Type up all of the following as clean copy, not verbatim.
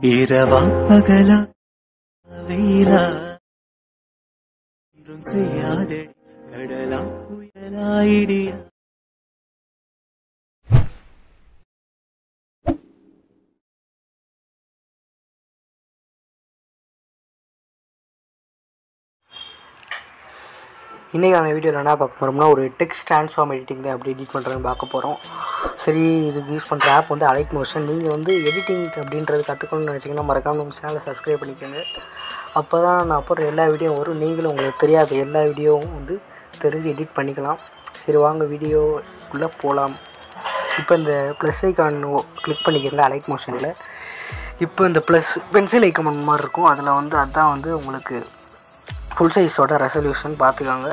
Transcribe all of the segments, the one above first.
இரவா பகலா வெயிலா செய்யாதடி கடலா புயலாயிடியா. இன்றைக்கான வீடியோவில் என்ன பார்க்க போகிறோம்னா ஒரு டெக்ஸ்ட் ட்ரான்ஸ்ஃபார்ம் எடிட்டிங் தான் எப்படி எடிட் பண்ணுறதுன்னு பார்க்க போகிறோம். சரி, இதுக்கு யூஸ் பண்ணுற ஆப் வந்து Alightmotion. நீங்கள் வந்து எடிட்டிங் அப்படின்றது கற்றுக்கணும்னு நினச்சிங்கன்னா மறக்காமல் நம்ம சேனலை சப்ஸ்கிரைப் பண்ணிக்கோங்க. அப்போ தான் நான் போடுற எல்லா வீடியோவும் வரும். நீங்களும் உங்களுக்கு தெரியாத எல்லா வீடியோவும் வந்து தெரிஞ்சு எடிட் பண்ணிக்கலாம். சரி, வாங்க வீடியோக்குள்ளே போகலாம். இப்போ இந்த ப்ளஸ் ஐக்கான் கிளிக் பண்ணிக்கோங்க Alightmotionல. இப்போ இந்த ப்ளஸ் பென்சில் ஐக்கான் மாதிரி இருக்கும். அதில் வந்து அதுதான் வந்து உங்களுக்கு ஃபுல் சைஸோட ரெசல்யூஷன் பார்த்துக்காங்க.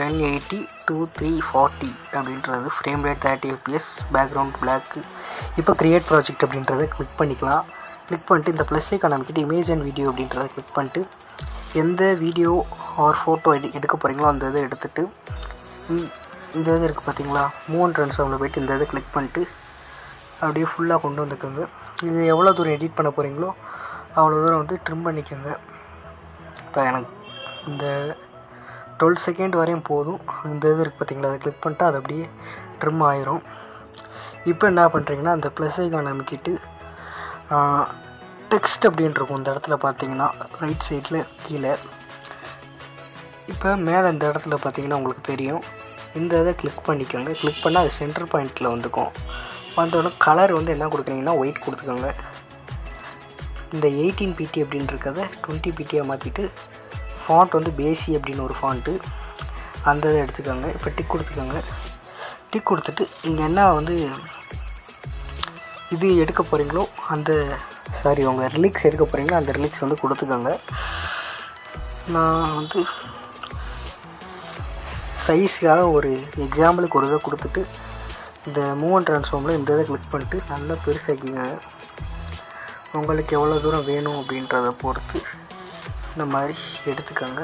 1080x340 அப்படின்றது, frame rate 30 fps, background black. இப்போ க்ரியேட் ப்ராஜெக்ட் அப்படின்றத கிளிக் பண்ணிக்கலாம். கிளிக் பண்ணிட்டு இந்த ப்ளஸ் ஐக்கான் அமைக்கிட்டு இமேஜ் அண்ட் வீடியோ அப்படின்றத கிளிக் பண்ணிட்டு எந்த வீடியோ ஆர் ஃபோட்டோ எடுக்க போகிறீங்களோ அந்த இதை எடுத்துகிட்டு இந்த இது இருக்குது பார்த்தீங்களா, மூவ் அண்ட் ட்ரான்ஸ்ஃபார்மில் போய்ட்டு இந்த இதை கிளிக் பண்ணிட்டு அப்படியே ஃபுல்லாக கொண்டு வந்துக்கோங்க. இது எவ்வளோ தூரம் எடிட் பண்ண போகிறீங்களோ அவ்வளோ தூரம் வந்து ட்ரிம் பண்ணிக்கோங்க. இப்போ எனக்கு இந்த 12 செகண்ட் வரையும் போதும். இந்த இது இருக்குது பார்த்தீங்களா, அதை கிளிக் பண்ணிட்டு அது அப்படியே ட்ரிம் ஆயிரும். இப்போ என்ன பண்ணுறீங்கன்னா அந்த ப்ளஸ் ஐக்கான் அமைக்கிட்டு டெக்ஸ்ட் அப்படின்னு இருக்கும் இந்த இடத்துல பார்த்தீங்கன்னா ரைட் சைடில் கீழே. இப்போ மேலே இந்த இடத்துல பார்த்தீங்கன்னா உங்களுக்கு தெரியும், இந்த இதை கிளிக் பண்ணிக்கோங்க. கிளிக் பண்ணால் அது சென்டர் பாயிண்ட்டில் வந்துக்கும். வந்தோடனே கலர் வந்து என்ன கொடுக்குறீங்கன்னா ஒயிட் கொடுத்துக்கோங்க. இந்த 18 pt அப்படின்னு இருக்கிறத 20 ptயாக மாற்றிட்டு ஃபாண்ட் வந்து பேசி அப்படின்னு ஒரு ஃபாண்ட்டு, அந்த இதை எடுத்துக்கோங்க. இப்போ டிக் கொடுத்துக்கோங்க. டிக் கொடுத்துட்டு இங்கே என்ன வந்து இது எடுக்க போகிறீங்களோ அந்த உங்கள் ரிலிக்ஸ் எடுக்க போகிறீங்களோ அந்த ரிலிக்ஸ் வந்து கொடுத்துக்கோங்க. நான் வந்து சைஸுக்காக ஒரு எக்ஸாம்பிளுக்கு ஒரு இதை கொடுத்துட்டு இந்த மூவ் அண்ட் ட்ரான்ஸ்ஃபார்மில் இந்த இதை கிளிக் பண்ணிட்டு நல்லா பெருசாக்கிங்க. உங்களுக்கு எவ்வளோ தூரம் வேணும் அப்படின்றத பொறுத்து இந்த மாதிரி எடுத்துக்கோங்க.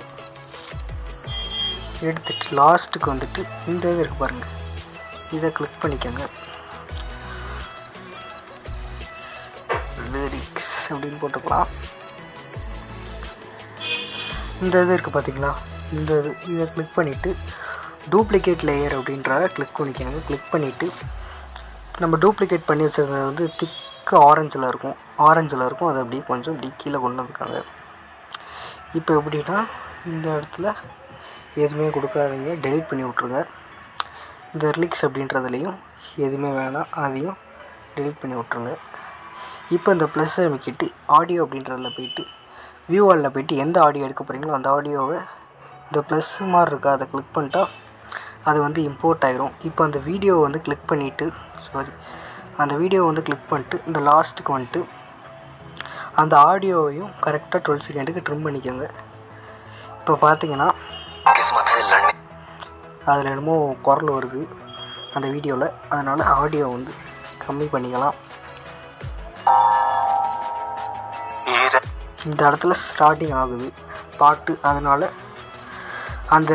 எடுத்துகிட்டு லாஸ்ட்டுக்கு வந்துட்டு இந்த இது இருக்குது பாருங்கள், இதை கிளிக் பண்ணிக்கோங்க. லிரிக்ஸ் அப்படின்னு போட்டுக்கலாம். இந்த இது இருக்குது பார்த்தீங்களா, இந்த இதை கிளிக் பண்ணிவிட்டு டூப்ளிகேட் லேயர் அப்படின்றத கிளிக் பண்ணிக்கோங்க. கிளிக் பண்ணிவிட்டு நம்ம டூப்ளிகேட் பண்ணி வச்சுருந்தது வந்து திக்கு ஆரஞ்சில் இருக்கும். அதை அப்படியே கொஞ்சம் இப்படி கீழே கொண்டு வந்துக்காங்க. இப்போ எப்படின்னா இந்த இடத்துல எதுவுமே கொடுக்காதீங்க, டெலிட் பண்ணி விட்ருங்க. இந்த ரிலிக்ஸ் அப்படின்றதுலையும் எதுவுமே வேணாம், அதையும் டெலிட் பண்ணி விட்ருங்க. இப்போ இந்த ப்ளஸ்ஸை அமைக்கிட்டு ஆடியோ அப்படின்றதில் போய்ட்டு வியூ வாலில் போய்ட்டு எந்த ஆடியோ எடுக்க போகிறீங்களோ அந்த ஆடியோவை இந்த ப்ளஸ் மாதிரி இருக்கா அதை கிளிக் பண்ணிட்டா அது வந்து இம்போர்ட் ஆகிரும். இப்போ அந்த வீடியோவை வந்து கிளிக் பண்ணிவிட்டு அந்த வீடியோவை வந்து கிளிக் பண்ணிட்டு இந்த லாஸ்ட்டுக்கு வந்துட்டு அந்த ஆடியோவையும் கரெக்டாக 12 செகண்டுக்கு ட்ரிம் பண்ணிக்கோங்க. இப்போ பார்த்தீங்கன்னா அதில் என்னமோ குரல் வருது அந்த வீடியோவில், அதனால் ஆடியோ வந்து கம்மி பண்ணிக்கலாம். இந்த இடத்துல ஸ்டார்டிங் ஆகுது பாட்டு, அதனால் அந்த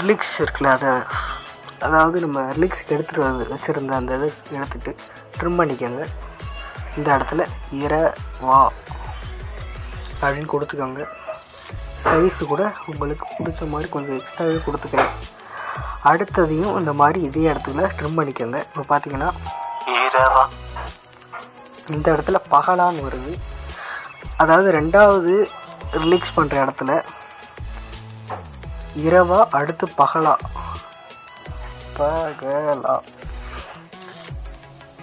ரிலிக்ஸ் இருக்குல்ல அதாவது நம்ம ரிலிக்ஸுக்கு எடுத்துகிட்டு வச்சுருந்த அந்த இதை எடுத்துகிட்டு ட்ரிம் பண்ணிக்கோங்க. இந்த இடத்துல இரவா அப்படின்னு கொடுத்துக்கோங்க. சைஸு கூட உங்களுக்கு பிடிச்ச மாதிரி கொஞ்சம் எக்ஸ்ட்ராவே கொடுத்துக்கலாம். அடுத்ததையும் இந்த மாதிரி இதே இடத்துல ட்ரிம் பண்ணிக்கோங்க. இப்போ பார்த்தீங்கன்னா இந்த இடத்துல பகலான்னு வருது, அதாவது ரெண்டாவது ரிலீக்ஸ் பண்ணுற இடத்துல இரவா அடுத்து பகலா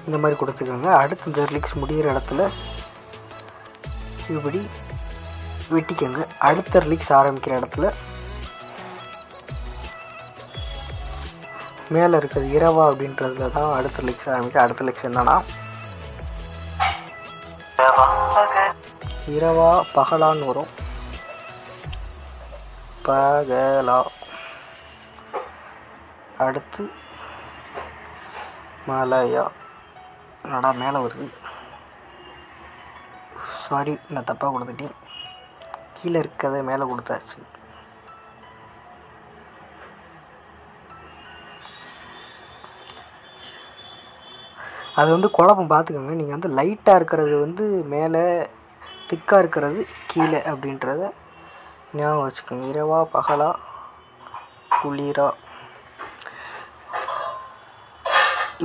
இந்த மாதிரி கொடுத்துக்கோங்க. அடுத்து இந்த ரிலீக்ஸ் முடிகிற இடத்துல இப்படி வெட்டிக்கோங்க. அடுத்த ரிலீக்ஸ் ஆரம்பிக்கிற இடத்துல மேலே இருக்கிறது இரவா அப்படின்றதுல தான் அடுத்த ரிலீக்ஸ் ஆரம்பிக்க. அடுத்த ரிலீக்ஸ் என்னன்னா இரவா பகலான்னு வரும். பகலா அடுத்து மலையா. என்னடா மேலே வருது, சாரி நான் தப்பாக கொடுத்துட்டேன். கீழே இருக்கிறத மேலே கொடுத்தாச்சு. அது வந்து குழப்பம் பார்த்துக்கோங்க. நீங்கள் வந்து லைட்டாக இருக்கிறது வந்து மேலே, திக்காக இருக்கிறது கீழே அப்படின்றத ஞாபகம் வச்சுக்கோங்க. இரவா பகலா குளிரா.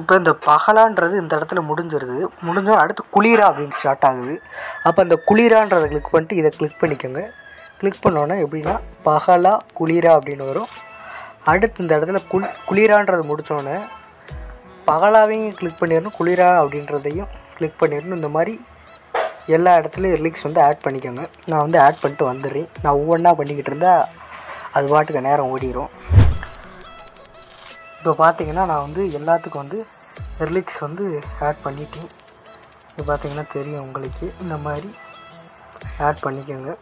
இப்போ இந்த பகலான்றது இந்த இடத்துல முடிஞ்சிருது. முடிஞ்சோம் அடுத்து குளிரா அப்படின்னு ஸ்டார்ட் ஆகுது. அப்போ அந்த குளிரான்றதை கிளிக் பண்ணிட்டு இதை கிளிக் பண்ணிக்கோங்க. கிளிக் பண்ணோன்னே எப்படின்னா பகலா குளிரா அப்படின்னு வரும். அடுத்து இந்த இடத்துல குளிரான்றது முடித்தோடனே பகலாவையும் கிளிக் பண்ணிடணும், குளிரா அப்படின்றதையும் கிளிக் பண்ணிடணும். இந்த மாதிரி எல்லா இடத்துலையும் லிரிக்ஸ் வந்து ஆட் பண்ணிக்கோங்க. நான் வந்து ஆட் பண்ணிட்டு வந்துடுறேன். நான் ஒவ்வொன்றா பண்ணிக்கிட்டு இருந்தால் அது பாட்டுக்கு நேரம் ஓடிடும். இப்போ பார்த்தீங்கன்னா நான் வந்து எல்லாத்துக்கும் வந்து லிரிக்ஸ் வந்து ஆட் பண்ணிட்டேன். இப்போ பார்த்தீங்கன்னா தெரியும் உங்களுக்கு. இந்த மாதிரி ஆட் பண்ணிக்கோங்க.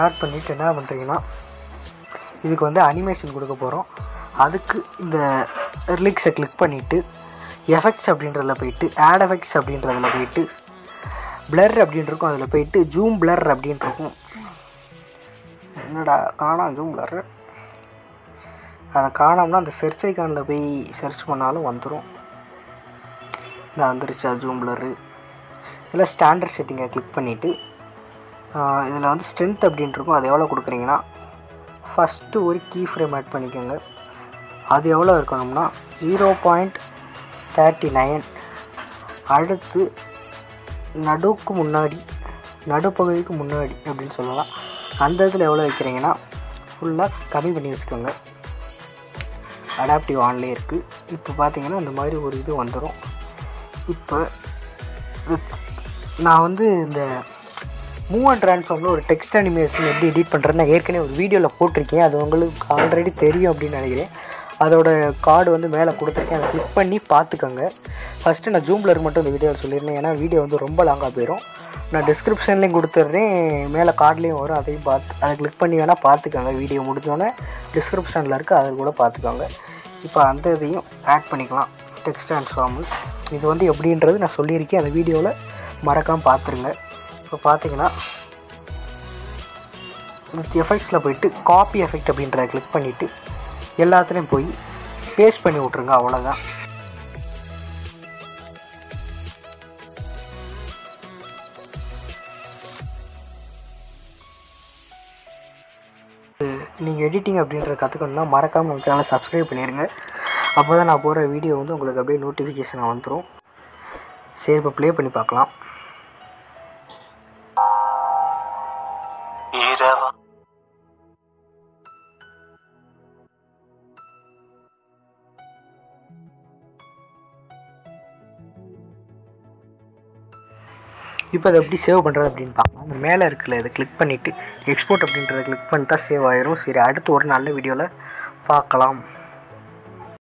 ஆட் பண்ணிவிட்டு என்ன பண்ணுறீங்கன்னா இதுக்கு வந்து அனிமேஷன் கொடுக்க போகிறோம். அதுக்கு இந்த லிரிக்ஸை கிளிக் பண்ணிவிட்டு எஃபெக்ட்ஸ் அப்படின்றதில் போயிட்டு ஆட் எஃபெக்ட்ஸ் அப்படின்றதில் போயிட்டு பிளர் அப்படின்ட்டுருக்கும், அதில் போயிட்டு ஜூம் பிளர் அப்படின்ட்டுருக்கும். என்னடா காணாம் ஜூம் பிளர். அதை காணோம்னா அந்த சர்ச் ஐக்கானில் போய் சர்ச் பண்ணாலும் வந்துடும். இந்த வந்துருச்சா ஜூம் பிளரு. இதில் ஸ்டாண்டர்ட் செட்டிங்கை கிளிக் பண்ணிவிட்டு இதில் வந்து ஸ்ட்ரென்த் அப்படின்ட்டுருக்கும். அது எவ்வளோ கொடுக்குறீங்கன்னா ஃபஸ்ட்டு ஒரு கீ ஃப்ரேம் ஆட் பண்ணிக்கோங்க. அது எவ்வளோ இருக்கணும்னா 0.39. அடுத்து நடுவுக்கு முன்னாடி நடுப்பகுதிக்கு முன்னாடி அப்படின்னு சொல்லலாம். அந்த இடத்துல எவ்வளோ வைக்கிறீங்கன்னா ஃபுல்லாக கம்மி பண்ணி வச்சுக்கோங்க. அடாப்டிவ் ஆன்லேயே இருக்குது. இப்போ பார்த்தீங்கன்னா இந்த மாதிரி ஒரு இது வந்துடும். இப்போ நான் வந்து இந்த மூவ் அண்ட் ட்ரான்ஸ்ஃபார்மில் ஒரு டெக்ஸ்ட் அனிமேஷன் எப்படி எடிட் பண்ணுறேன்னு நான் ஏற்கனவே ஒரு வீடியோவில் போட்டிருக்கேன். அது உங்களுக்கு ஆல்ரெடி தெரியும் அப்படின்னு நினைக்கிறேன். அதோட கார்டு வந்து மேலே கொடுத்துருக்கேன். அதை கிளிக் பண்ணி பார்த்துக்கோங்க. ஃபஸ்ட்டு நான் ஜூம் பிளர் மட்டும் இந்த வீடியோவில் சொல்லியிருந்தேன். ஏன்னா வீடியோ வந்து ரொம்ப லாங்காக போயிடும். நான் டிஸ்கிரிப்ஷன்லேயும் கொடுத்துட்றேன், மேலே கார்ட்லேயும் வரும். அதையும் அதை கிளிக் பண்ணி வேணால் பார்த்துக்கோங்க. வீடியோ முடிஞ்சோடனே டிஸ்கிரிப்ஷனில் இருக்குது, அதை கூட பார்த்துக்கோங்க. இப்போ அந்த இதையும் ஆட் பண்ணிக்கலாம், டெக்ஸ்ட் ட்ரான்ஸ்ஃபார்மு. இது வந்து எப்படின்றது நான் சொல்லியிருக்கேன், அந்த வீடியோவில் மறக்காமல் பார்த்துருங்க. இப்போ பார்த்தீங்கன்னா எஃபெக்ட்ஸில் போயிட்டு காப்பி எஃபெக்ட் அப்படின்றத கிளிக் பண்ணிவிட்டு எல்லாத்துலேயும் போய் பேஸ்ட் பண்ணி விட்ருங்க. அவ்வளோதான். நீங்கள் எடிட்டிங் அப்படின்ற கற்றுக்கணுன்னா மறக்காமல் நம்ம சேனலை சப்ஸ்கிரைப் பண்ணிடுங்க. அப்போ தான் நான் போகிற வீடியோ வந்து உங்களுக்கு அப்படியே நோட்டிஃபிகேஷன் வந்துடும். சரி, இப்போ ப்ளே பண்ணி பார்க்கலாம். இப்போ அதை எப்படி சேவ் பண்ணுறது அப்படின்னு பார்க்கலாம். அந்த மேலே இருக்குல்ல, இதை கிளிக் பண்ணிவிட்டு எக்ஸ்போர்ட் அப்படின்றத கிளிக் பண்ணிட்டா சேவ் ஆயிரும். சரி, அடுத்து ஒரு நல்ல வீடியோவில் பார்க்கலாம்.